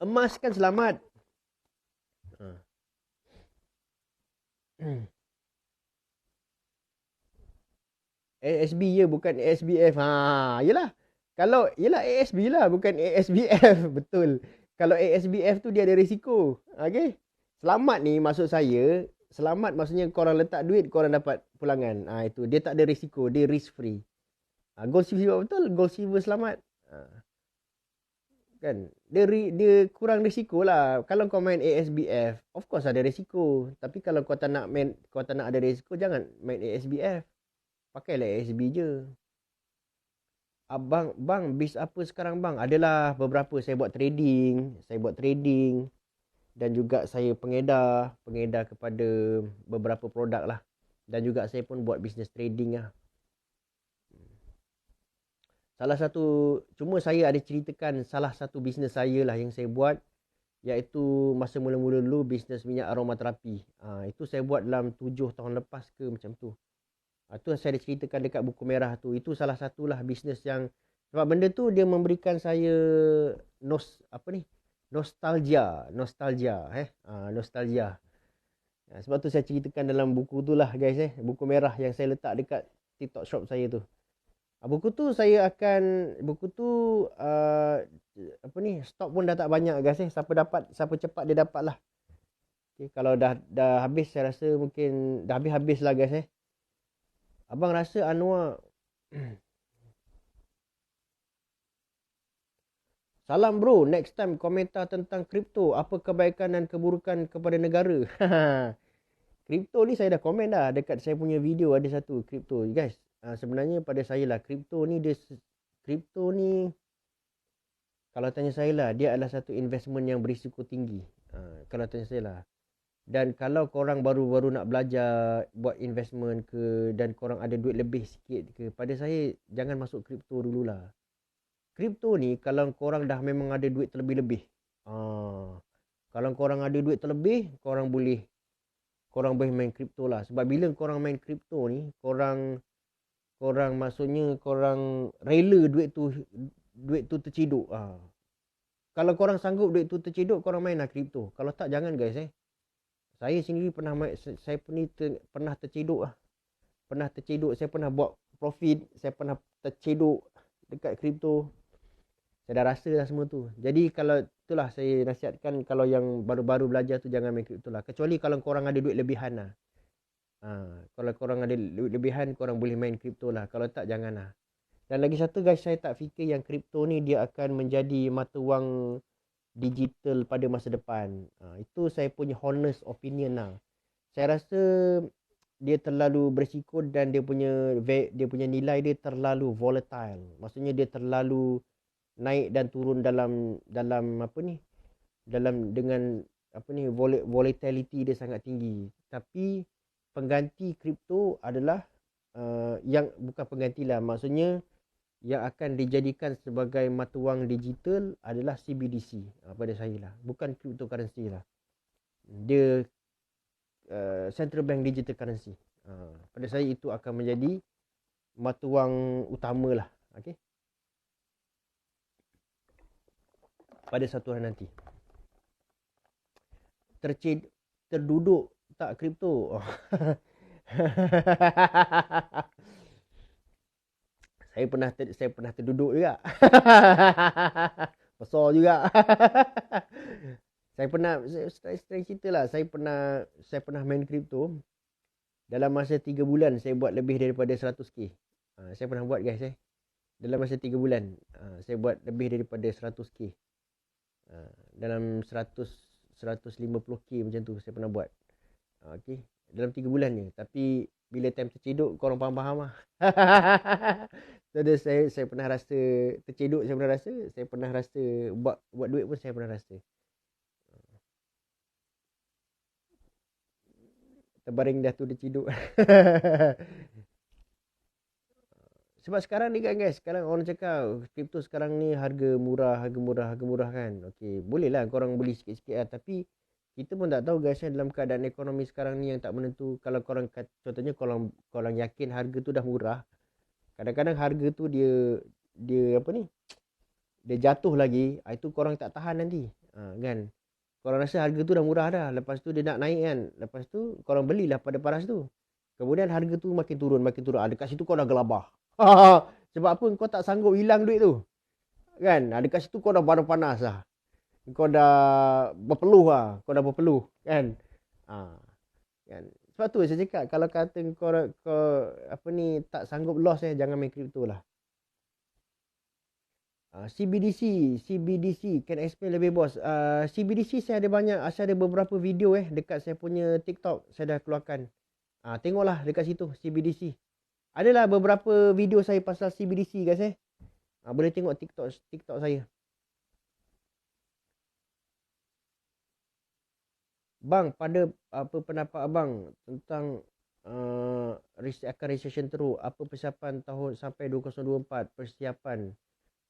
Speaker 1: Emas kan selamat. ASB je, bukan ASBF. Yelah. Kalau yelah ASB lah, bukan ASBF. Betul. Kalau ASBF tu dia ada risiko. Okay. Selamat ni maksud saya, selamat maksudnya korang letak duit, korang dapat pulangan. Itu. Dia tak ada risiko, dia risk free. Gold silver betul, gold silver selamat. Kan? Dia kurang risiko lah. Kalau kau main ASBF, of course ada risiko. Tapi kalau kau tak nak ada risiko, jangan main ASBF. Pakailah ASB je. Bang, bis apa sekarang bang? Adalah beberapa, saya buat trading dan juga saya pengedar kepada beberapa produk lah. Dan juga saya pun buat business trading lah. Cuma saya ada ceritakan salah satu bisnes saya lah yang saya buat, iaitu masa mula-mula dulu bisnes minyak aromaterapi. Itu saya buat dalam 7 tahun lepas ke macam tu. Itu saya ada ceritakan dekat buku merah tu. Itu salah satulah bisnes yang, sebab benda tu dia memberikan saya nostalgia. Sebab tu saya ceritakan dalam buku tu lah guys, buku merah yang saya letak dekat TikTok shop saya tu. Buku tu stok pun dah tak banyak guys, siapa cepat dia dapat lah. Okay, kalau dah habis, saya rasa mungkin dah habis lah guys. Abang rasa Anwar salam bro, next time komentar tentang kripto, apa kebaikan dan keburukan kepada negara. Kripto ni saya dah komen dah dekat saya punya video, ada satu kripto guys. Sebenarnya pada saya lah, kripto ni kalau tanya saya lah, dia adalah satu investment yang berisiko tinggi. Kalau tanya saya lah. Dan kalau korang baru-baru nak belajar buat investment ke, dan korang ada duit lebih sikit ke, pada saya jangan masuk kripto dululah. Kripto ni kalau korang dah memang ada duit terlebih-lebih. Kalau korang ada duit terlebih, korang boleh main kripto lah. Sebab bila korang main kripto ni, korang maksudnya korang rela duit tu terciduk. Kalau korang sanggup duit tu terciduk, korang main lah kripto. Kalau tak, jangan guys. Saya sendiri pernah terciduk. Saya pernah buat profit, saya pernah tercedok dekat kripto. Saya dah rasa lah semua tu. Jadi kalau itulah saya nasihatkan, kalau yang baru-baru belajar tu jangan main kripto lah. Kecuali kalau korang ada duit lebihan lah. Kalau korang ada duit lebihan, korang boleh main kripto lah. Kalau tak, jangan lah. Dan lagi satu guys, saya tak fikir yang kripto ni dia akan menjadi mata wang digital pada masa depan. Itu saya punya honest opinion lah. Saya rasa dia terlalu berisiko dan dia punya nilai dia terlalu volatile. Maksudnya dia terlalu naik dan turun dalam apa ni? Dalam dengan apa ni, volatility dia sangat tinggi. Tapi pengganti kripto adalah yang bukan pengganti lah, maksudnya yang akan dijadikan sebagai mata wang digital adalah CBDC pada saya lah, bukan cryptocurrency lah. Dia central bank digital currency. Pada saya itu akan menjadi mata wang utama lah, okay? Pada satu hari nanti. Terduduk tak kripto? Saya pernah terduduk juga. Besar juga. Saya cerita lah, saya pernah main kripto. Dalam masa 3 bulan saya buat lebih daripada 100k. Saya pernah buat guys Dalam masa 3 bulan saya buat lebih daripada 100k. Dalam 150k macam tu saya pernah buat. Okay. Dalam 3 bulan je. Tapi bila time tercedok, korang faham-faham lah. So, saya pernah rasa tercedok, saya pernah rasa buat duit pun saya pernah rasa. Terbaring dah tu dia cedok. Sebab sekarang ni kan guys, sekarang orang cakap kripto sekarang ni harga murah kan. Okey, boleh lah korang beli sikit-sikit lah. Tapi kita pun tak tahu guys dalam keadaan ekonomi sekarang ni yang tak menentu. Kalau korang, contohnya korang yakin harga tu dah murah, kadang-kadang harga tu dia apa ni, dia jatuh lagi, itu korang tak tahan nanti. Kan? Korang rasa harga tu dah murah dah, lepas tu dia nak naik kan. Lepas tu korang belilah pada paras tu. Kemudian harga tu makin turun. Dekat situ kau dah gelabah. Sebab apa? Kau tak sanggup hilang duit tu. Kan? Dekat situ kau dah baru panas lah. Kau dah berpeluh lah. Kan? Kan? Sebab tu saya cakap, kalau kata kau apa ni tak sanggup loss jangan main kripto lah. CBDC can explain lebih bos. CBDC saya ada beberapa video dekat saya punya TikTok, saya dah keluarkan. Tengoklah dekat situ CBDC. Adalah beberapa video saya pasal CBDC guys boleh tengok TikTok saya. Bang, pada apa pendapat abang tentang akan recession teruk? Apa persiapan tahun sampai 2024? Persiapan.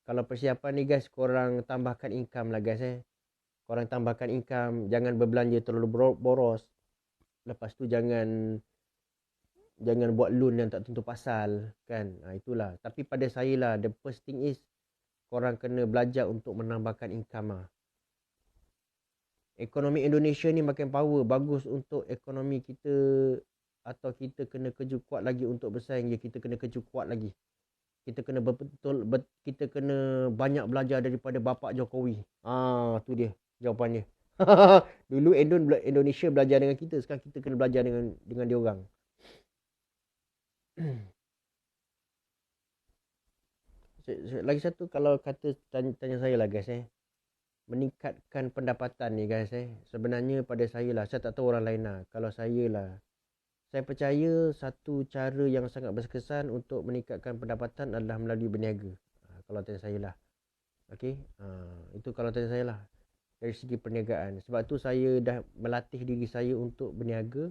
Speaker 1: Kalau persiapan ni guys, korang tambahkan income lah guys Korang tambahkan income, jangan berbelanja terlalu boros. Lepas tu jangan buat loan yang tak tentu pasal kan. Itulah. Tapi pada saya lah, the first thing is korang kena belajar untuk menambahkan income lah. Ekonomi Indonesia ni makin power, bagus untuk ekonomi kita, atau kita kena kerja kuat lagi untuk bersaing. Kita kena kerja kuat lagi. Kita kena kita kena banyak belajar daripada bapak Jokowi. Tu dia jawapannya. Dulu Indonesia belajar dengan kita, sekarang kita kena belajar dengan dia orang. Lagi satu, kalau kata tanya saya lah guys meningkatkan pendapatan ni guys sebenarnya pada saya lah, saya tak tahu orang lain lah. Kalau saya lah, saya percaya satu cara yang sangat berkesan untuk meningkatkan pendapatan adalah melalui berniaga. Kalau tanya saya lah. Okey, itu kalau tanya saya lah dari segi perniagaan. Sebab tu saya dah melatih diri saya untuk berniaga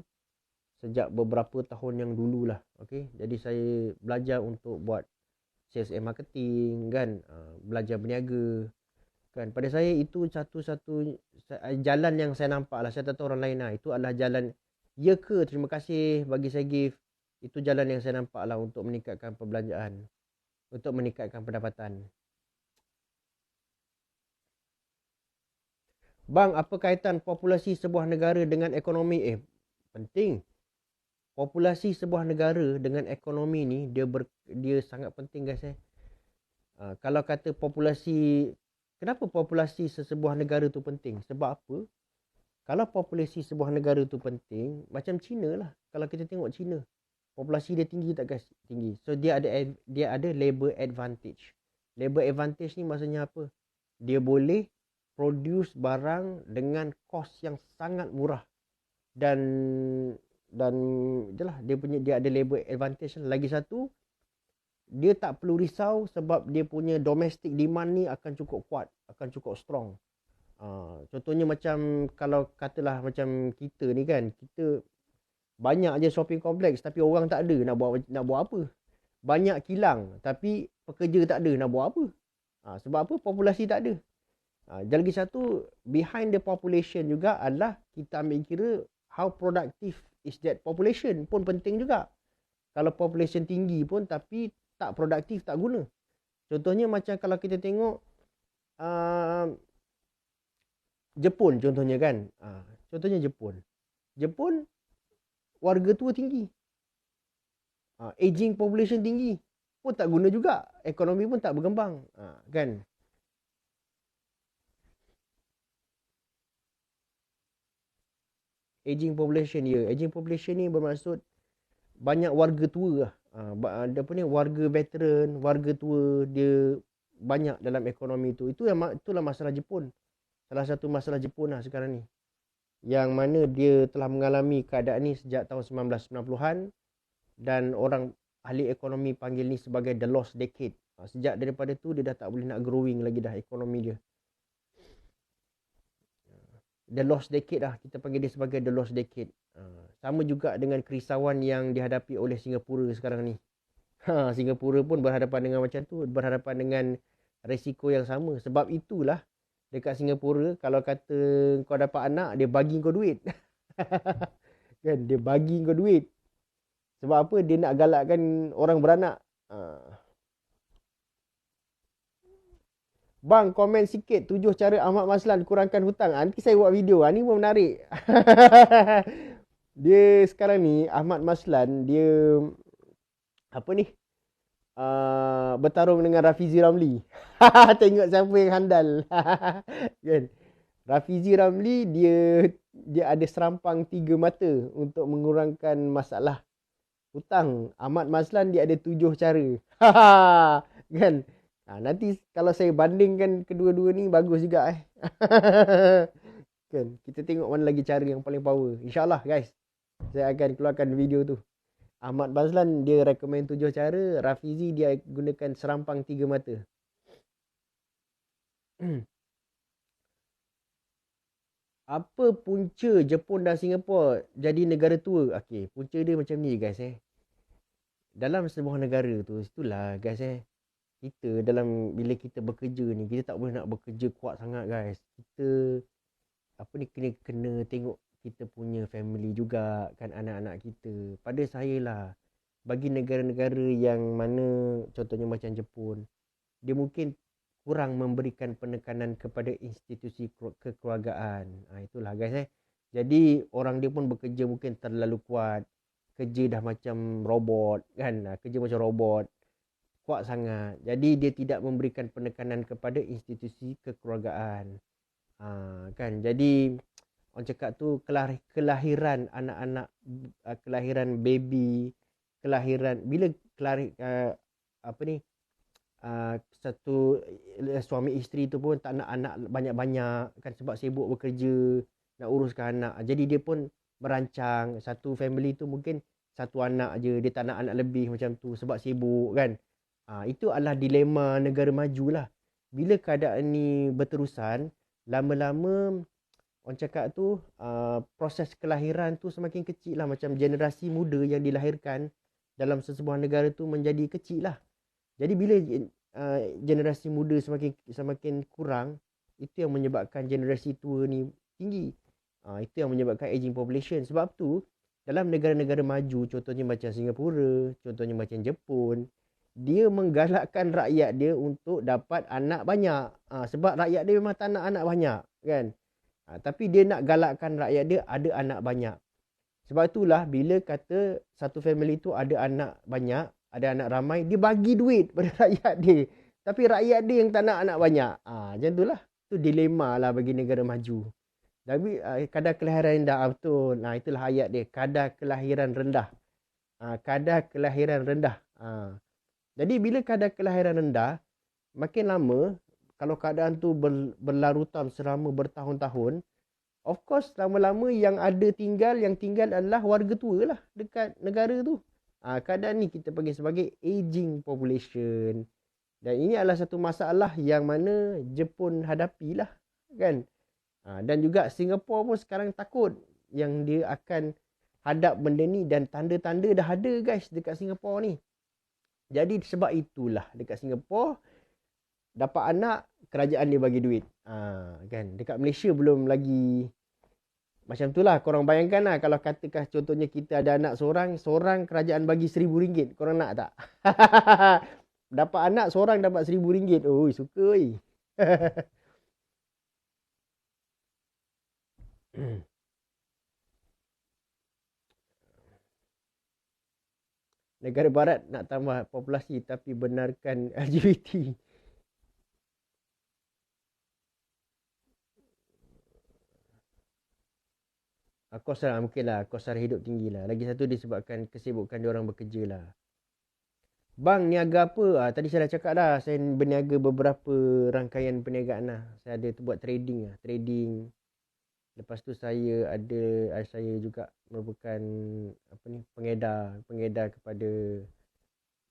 Speaker 1: sejak beberapa tahun yang dulu lah. Okey, jadi saya belajar untuk buat sales and marketing kan, belajar berniaga kan. Pada saya itu satu-satu jalan yang saya nampak lah. Saya tak tahu orang lain lah. Itu adalah jalan. Ya ke? Terima kasih bagi saya gift. Itu jalan yang saya nampak lah untuk meningkatkan perbelanjaan, untuk meningkatkan pendapatan. Bang, apa kaitan populasi sebuah negara dengan ekonomi? Penting. populasi sebuah negara dengan ekonomi ni dia sangat penting guys kalau kata populasi, kenapa populasi sesebuah negara tu penting? Sebab apa? Kalau populasi sebuah negara tu penting, macam China lah. Kalau kita tengok China, populasi dia tinggi tak guys? Tinggi. So dia ada labor advantage. Labor advantage ni maksudnya apa? Dia boleh produce barang dengan kos yang sangat murah. Dan itulah dia ada labor advantage. Lagi satu, dia tak perlu risau sebab dia punya domestic demand ni akan cukup kuat, akan cukup strong. Contohnya macam kalau katalah macam kita ni kan, kita banyak je shopping complex tapi orang tak ada nak buat apa. Banyak kilang tapi pekerja tak ada nak buat apa. Sebab apa? Populasi tak ada. Dan lagi satu, behind the population juga adalah kita ambil kira how productive is that population pun penting juga. Kalau population tinggi pun tapi tak produktif, tak guna. Contohnya macam kalau kita tengok Jepun contohnya kan. Contohnya Jepun warga tua tinggi. Aging population tinggi. Pun tak guna juga. Ekonomi pun tak berkembang. Kan? Aging population ya. Aging population ni bermaksud banyak warga tua lah. Warga veteran, warga tua dia banyak dalam ekonomi tu. Itulah masalah Jepun. Salah satu masalah Jepun lah sekarang ni. Yang mana dia telah mengalami keadaan ni sejak tahun 1990-an dan orang ahli ekonomi panggil ni sebagai the lost decade. Sejak daripada tu dia dah tak boleh nak growing lagi dah ekonomi dia. The lost decade lah, kita panggil dia sebagai the lost decade. Sama juga dengan kerisauan yang dihadapi oleh Singapura sekarang ni. Singapura pun berhadapan dengan macam tu, berhadapan dengan resiko yang sama. Sebab itulah dekat Singapura kalau kata kau dapat anak, dia bagi kau duit. Kan, dia bagi kau duit. Sebab apa? Dia nak galakkan orang beranak. Bang, komen sikit 7 cara Ahmad Maslan kurangkan hutang. Nanti saya buat video. Ni pun menarik. Dia sekarang ni, Ahmad Maslan, dia apa ni? Bertarung dengan Rafizi Ramli. Tengok siapa yang handal. Kan? Rafizi Ramli dia ada serampang 3 mata untuk mengurangkan masalah hutang. Ahmad Maslan dia ada 7 cara. Kan? Nanti kalau saya bandingkan kedua-dua ni bagus juga Kan? Kita tengok mana lagi cara yang paling power. InsyaAllah guys, saya akan keluarkan video tu. Ahmad Maslan dia recommend 7 cara, Rafizi dia gunakan serampang 3 mata. Apa punca Jepun dan Singapura jadi negara tua? Okey, punca dia macam ni guys Dalam sebuah negara tu, itulah guys kita bila kita bekerja ni, kita tak boleh nak bekerja kuat sangat guys. Kita kena tengok kita punya family juga kan, anak-anak kita. Pada saya lah, bagi negara-negara yang mana contohnya macam Jepun, dia mungkin kurang memberikan penekanan kepada institusi kekeluargaan. Itulah guys Jadi orang dia pun bekerja mungkin terlalu kuat. Kerja dah macam robot kan, kerja macam robot, kuat sangat. Jadi dia tidak memberikan penekanan kepada institusi kekeluargaan. Kan. Jadi orang cakap tu kelahiran anak-anak, kelahiran baby, bila satu suami isteri tu pun tak nak anak banyak-banyak kan, sebab sibuk bekerja nak uruskan anak. Jadi dia pun merancang satu family tu mungkin satu anak je, dia tak nak anak lebih macam tu sebab sibuk kan. Itu adalah dilema negara maju lah. Bila keadaan ni berterusan, lama-lama orang cakap tu proses kelahiran tu semakin kecil lah. Macam generasi muda yang dilahirkan dalam sesebuah negara tu menjadi kecil lah. Jadi bila generasi muda semakin kurang, itu yang menyebabkan generasi tua ni tinggi. Itu yang menyebabkan aging population. Sebab tu dalam negara-negara maju, contohnya macam Singapura, contohnya macam Jepun, dia menggalakkan rakyat dia untuk dapat anak banyak. Sebab rakyat dia memang tak nak anak banyak kan. Tapi dia nak galakkan rakyat dia ada anak banyak. Sebab itulah bila kata satu family tu ada anak banyak, ada anak ramai, dia bagi duit pada rakyat dia. Tapi rakyat dia yang tak nak anak banyak. Macam itulah. Itu dilema lah bagi negara maju. Tapi kadar kelahiran rendah, betul. Itulah ayat dia. Kadar kelahiran rendah. Kadar kelahiran rendah. Jadi bila kadar kelahiran rendah, makin lama, kalau keadaan tu berlarutan selama bertahun-tahun, of course lama-lama yang tinggal adalah warga tua lah dekat negara tu. Keadaan ni kita panggil sebagai aging population. Dan ini adalah satu masalah yang mana Jepun hadapilah, kan. Dan juga Singapura pun sekarang takut yang dia akan hadap benda ni, dan tanda-tanda dah ada guys dekat Singapura ni. Jadi sebab itulah dekat Singapura dapat anak, kerajaan dia bagi duit. Kan, dekat Malaysia belum lagi macam tu lah. Korang bayangkan lah, kalau katakan contohnya kita ada anak seorang kerajaan bagi RM1,000. Korang nak tak? Dapat anak seorang dapat RM1,000. Oh, suka oi. Negara barat nak tambah populasi tapi benarkan LGBT. Kos lah, mungkin lah. Kos sara hidup tinggi lah. Lagi satu disebabkan kesibukan diorang bekerja lah. Bang, niaga apa? Tadi saya dah cakap dah. Saya berniaga beberapa rangkaian perniagaan lah. Saya ada buat trading lah. Trading. Lepas tu saya juga merupakan pengedar kepada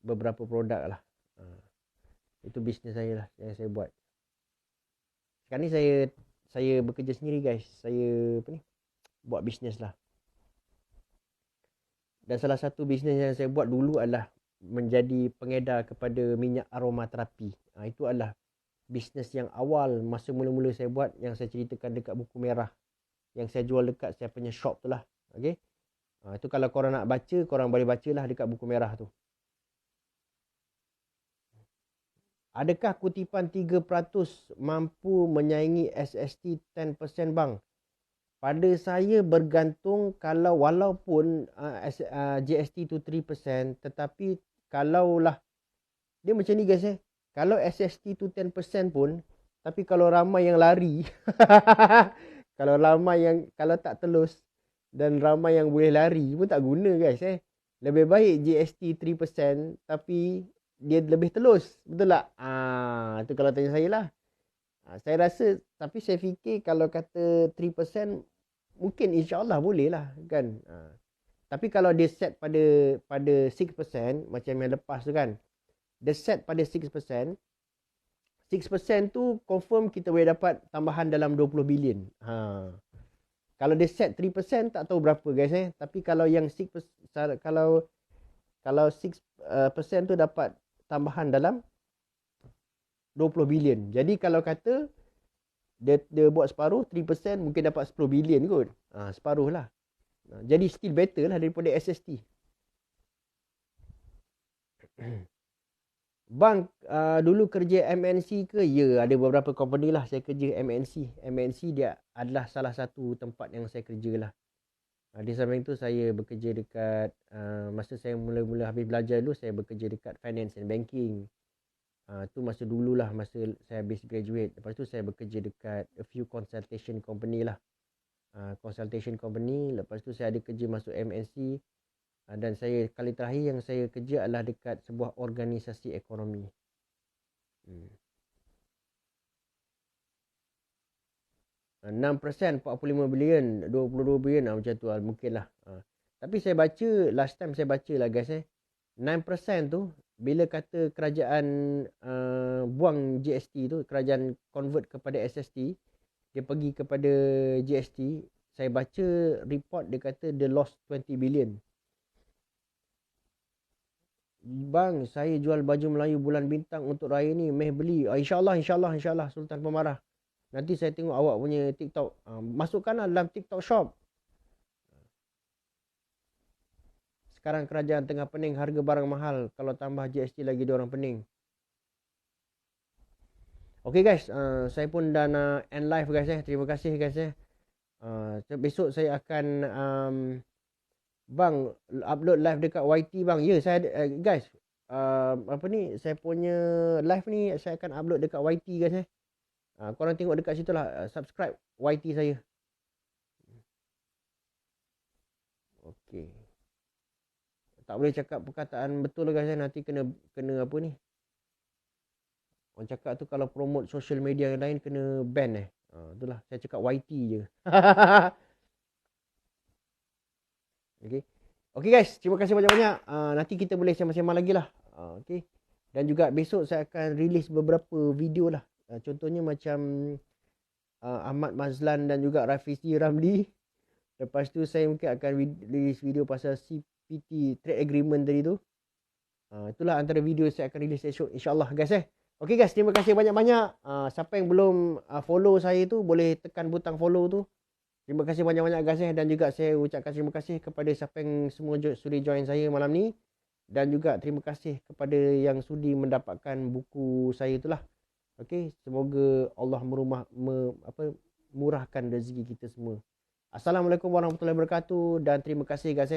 Speaker 1: beberapa produk lah. Itu bisnes saya lah yang saya buat. Sekarang ni saya bekerja sendiri guys. Saya buat bisnes lah. Dan salah satu bisnes yang saya buat dulu adalah menjadi pengedar kepada minyak aromaterapi. Itu adalah bisnes yang awal masa mula-mula saya buat, yang saya ceritakan dekat buku merah, yang saya jual dekat saya punya shop tu lah. Okay? Itu kalau korang nak baca, korang boleh baca lah dekat buku merah tu. Adakah kutipan 3% mampu menyaingi SST 10% bang? Pada saya bergantung, kalau walaupun GST tu 3%, tetapi kalaulah dia macam ni guys kalau SST tu 10% pun, tapi kalau ramai yang lari kalau tak telus dan ramai yang boleh lari pun tak guna guys Lebih baik GST 3% tapi dia lebih telus, betul tak? Itu kalau tanya saya lah. Saya rasa, tapi saya fikir kalau kata 3%, mungkin insyaAllah boleh lah kan. Tapi kalau dia set pada 6%, macam yang lepas tu kan, dia set pada 6%, 6% tu confirm kita boleh dapat tambahan dalam 20 bilion. Kalau dia set 3%, tak tahu berapa guys Tapi kalau yang 6%, kalau 6% tu dapat tambahan dalam 20 bilion. Jadi kalau kata dia buat separuh, 3% mungkin dapat 10 bilion kot. Separuh lah. Jadi still better lah daripada SST. Bang, dulu kerja MNC ke? Ya, ada beberapa company lah saya kerja MNC. MNC dia adalah salah satu tempat yang saya kerja lah. Di samping tu saya bekerja dekat, masa saya mula-mula habis belajar dulu, saya bekerja dekat finance and banking. Tu masa dululah, masa saya habis graduate. Lepas tu saya bekerja dekat a few consultation company lah. Consultation company. Lepas tu saya ada kerja masuk MNC. Dan saya kali terakhir yang saya kerja adalah dekat sebuah organisasi ekonomi. 6%, 45 bilion, 22 bilion macam tu lah, mungkin lah. Tapi saya baca, last time saya baca lah guys 9% tu, bila kata kerajaan buang GST tu, kerajaan convert kepada SST, dia pergi kepada GST, saya baca report dia kata dia lost 20 billion. Bang, saya jual baju Melayu bulan bintang untuk raya ni, meh beli. InsyaAllah Sultan Pemarah. Nanti saya tengok awak punya TikTok. Masukkanlah dalam TikTok shop. Sekarang kerajaan tengah pening harga barang mahal. Kalau tambah GST lagi diorang pening. Okay guys, saya pun dah nak end live guys Terima kasih guys Besok saya akan Bang, upload live dekat YT bang. Ya, saya guys, apa ni, saya punya live ni saya akan upload dekat YT guys eh. Korang tengok dekat situ lah, subscribe YT saya. Okey. Tak boleh cakap perkataan betul guys eh, nanti kena apa ni? Orang cakap tu kalau promote social media yang lain kena ban eh. Itulah saya cakap YT je. Okey. Okey guys, terima kasih banyak-banyak. Nanti kita boleh sembang-sembang lagi lah. Okey. Dan juga besok saya akan release beberapa video lah. Contohnya macam Ahmad Mazlan dan juga Rafizi Ramli. Lepas tu saya mungkin akan release video pasal CPT Trade Agreement tadi tu. Itulah antara video saya akan release esok insyaAllah guys eh. Okey guys, terima kasih banyak-banyak. Siapa yang belum follow saya tu boleh tekan butang follow tu. Terima kasih banyak-banyak guys dan juga saya ucapkan terima kasih kepada siapa yang semua sudi join saya malam ni, dan juga terima kasih kepada yang sudi mendapatkan buku saya itulah. Okey, semoga Allah murahkan rezeki kita semua. Assalamualaikum warahmatullahi wabarakatuh dan terima kasih guys